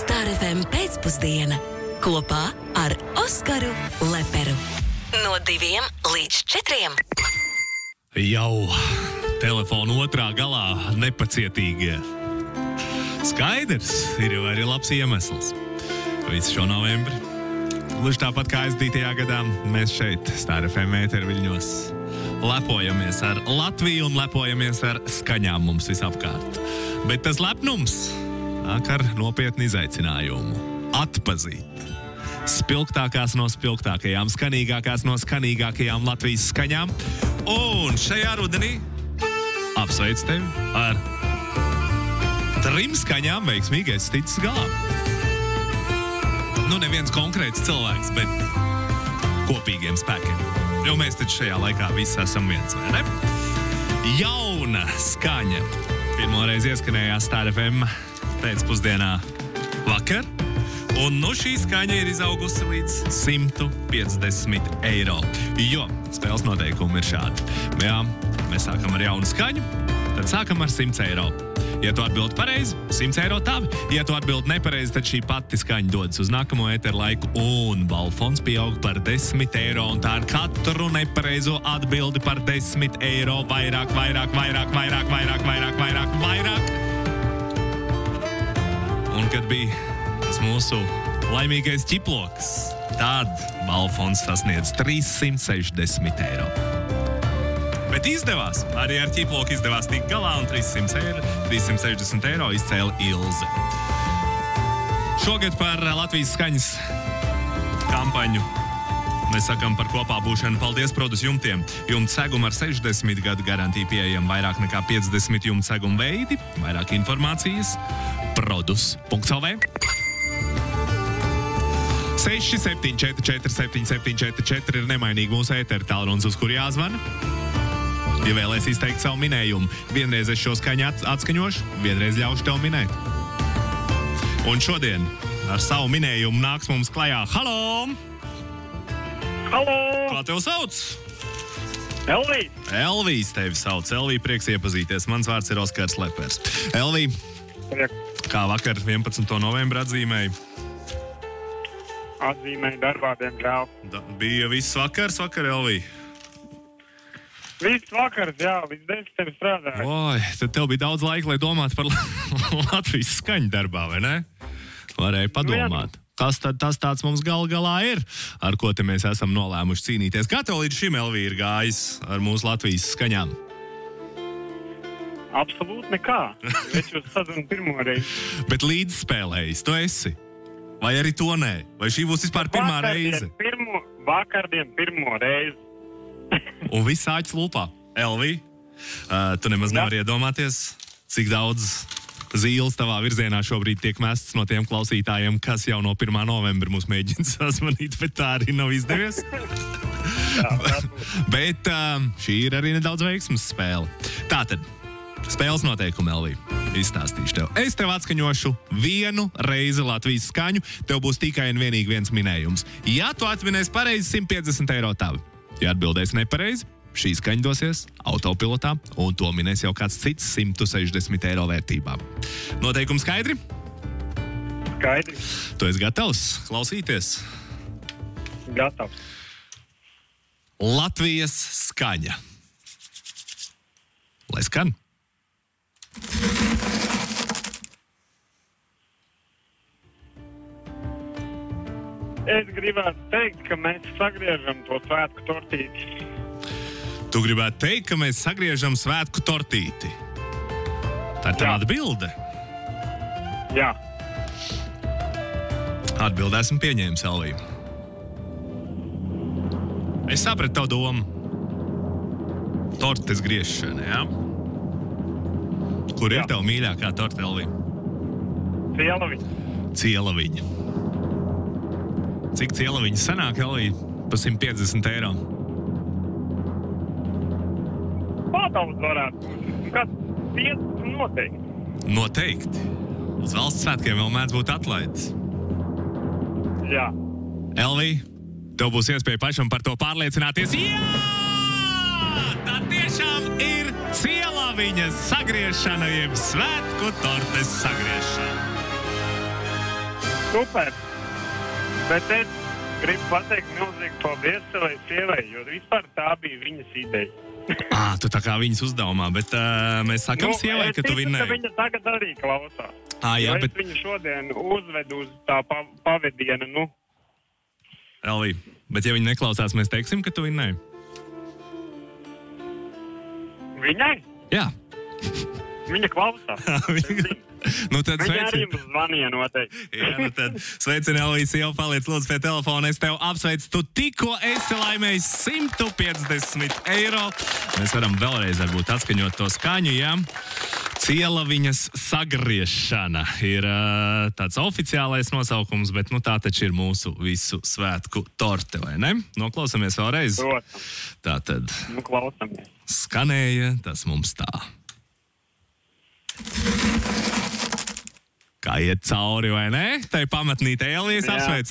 Star FM pēcpusdiena kopā ar Oskaru Leperu. No 2 līdz 4. Jau telefona otrā galā nepacietīgie. Skaidrs, ir jau arī labs iemesls. Visu šo novembri. Gluži tāpat kā aizdītajā gadā, mēs šeit, Star FM ēterviļņos, lepojamies ar Latviju un lepojamies ar skaņām mums visapkārt. Bet tas lepnums nāk ar nopietnu izaicinājumu – atpazīt spilgtākās no spilgtākajām, skanīgākās no skanīgākajām Latvijas skaņām. Un šajā rudenī apsveic tevi ar 3 skaņām veiksmīgi esi ticis galā. Nu, neviens konkrēts cilvēks, bet kopīgiem spēkiem. Jo mēs taču šajā laikā visi esam viens, vai ne? Jauna skaņa. Pirmoreiz ieskanējās Star FM pēcpusdienā vakar. Un nu šī skaņa ir izaugusi līdz 150 eiro. Jo spēles noteikumi ir šādi. Jā, mēs sākam ar jaunu skaņu, tad sākam ar 100 eiro. Ja tu atbildi pareizi, 100 eiro tavi. Ja tu atbildi nepareizi, tad šī pati skaņa dodas uz nākamo ēteru laiku un balfons pieaug par 10 eiro. Un tā ar katru nepareizo atbildi par 10 eiro vairāk. Un kad bija tas mūsu laimīgais ķiploks, tad balfons sasniedz 360 eiro. Bet izdevās, arī ar ķiploku izdevās tikt galā un 360 eiro izcēla Ilze. Šogad par Latvijas skaņas kampaņu mēs sakam par kopā būšanu. Paldies Produs jumtiem. Jumta seguma ar 60 gadu garantiju pieejam vairāk nekā 50 jumta seguma veidi. Vairāk informācijas produs.lv 67447744 ir nemainīgi mūsu ētera tālrunis, uz kuru jāzvana. Ja vēlēs izteikt savu minējumu, vienreiz es šo skaņu atskaņošu, vienreiz ļaušu tev minēt. Un šodien ar savu minējumu nāks mums klajā. Halo! Halo! Kā tev sauc? Elvī! Elvijs tevi sauc. Elvī, prieks iepazīties. Mans vārds ir Oskars Lepers. Elvī, kā vakar 11. novembra atzīmēji? Atzīmēju darbā, diemžēl. Bija viss vakar, Elvī? Viss vakars, jā, līdz 10 strādāju. Oi, tad tev bija daudz laika, lai domātu par Latvijas skaņu darbā, vai ne? Varēja padomāt. Kas tad tas tāds mums galā ir, ar ko te mēs esam nolēmuši cīnīties? Kā tev līdz šim, Elvī, ir gājis ar mūsu Latvijas skaņām? Absolūti nekā. Es jūs sazinu pirmo reizi. Bet līdzspēlējis, tu esi? Vai arī to nē? Vai šī būs vispār pirmā reize? Vakardien pirmo reizi. Un viss āķis lūpā. Elvī, tu nemaz nevar iedomāties, cik daudz zīles tavā virzienā šobrīd tiek mestas no tiem klausītājiem, kas jau no 1. novembra mūs mēģina sazvanīt, bet tā arī nav izdevies. Bet šī ir arī nedaudz veiksmes spēle. Tātad, spēles noteikumi, Elvī, izstāstīšu tev. Es tev atskaņošu 1 reizi Latvijas skaņu, tev būs tikai un vienīgi viens minējums. Ja tu atminēsi pareizi, 150 eiro tavi. Ja atbildēsi nepareizi, šī skaņa dosies autopilotā, un to minēs jau kāds cits 160 eiro vērtībā. Noteikumi skaidri? Skaidri. Tu esi gatavs klausīties? Gatavs. Latvijas skaņa. Lai skan. Es gribētu teikt, ka mēs sagriežam to svētku tortīti. Tu gribētu teikt, ka mēs sagriežam svētku tortīti. Tā ir tava atbilde? Jā. Atbildi esmu pieņēmis, Elvī. Es sapratu tavu domu. Tortes griešana, jā? Kur ir tev mīļākā torte, Elvī? Cielaviņa. Cielaviņa. Cik cielaviņa sanāk, Elvī, pa 150 eiro? Pādaudz varētu. Kāds 5 noteikti. Noteikti. Uz valsts svētkiem vēl mēdz būt atlaides. Jā. Elvī, tev būs iespēja pašam par to pārliecināties. Jā! Tā tiešām ir cielaviņas sagriešana, jeb svētku tortes sagriešana. Super. Bet es gribu pateikt milzīgi paldies savai sievai, jo vispār tā bija viņas ideja. Tu tā kā viņas uzdevumā, bet mēs sakam sievai, ka tu vinnēji. Viņa tagad arī klausās. Jā, bet... Es viņu šodien uzvedu uz tā pavadienu, Elvī, bet ja viņa neklausās, mēs teiksim, ka tu vinnēji. Viņai? Jā. Viņa klausās. Tad viņa arī mums zvanīja noteikti. Tad sveicini, Elvī, sieva, paliec lūdzu pie telefona. Es tev apsveicu, tu tikko esi laimējis 150 eiro. Mēs varam vēlreiz varbūt atskaņot to skaņu, jā. Cielaviņas sagriešana ir tāds oficiālais nosaukums, bet tā taču ir mūsu visu svētku torte, vai ne? Noklausamies vēlreiz. Tātad klausamies. Skanēja tas mums tā. Kā iet cauri, vai ne? Tai pamatnītei Elijas apsveic.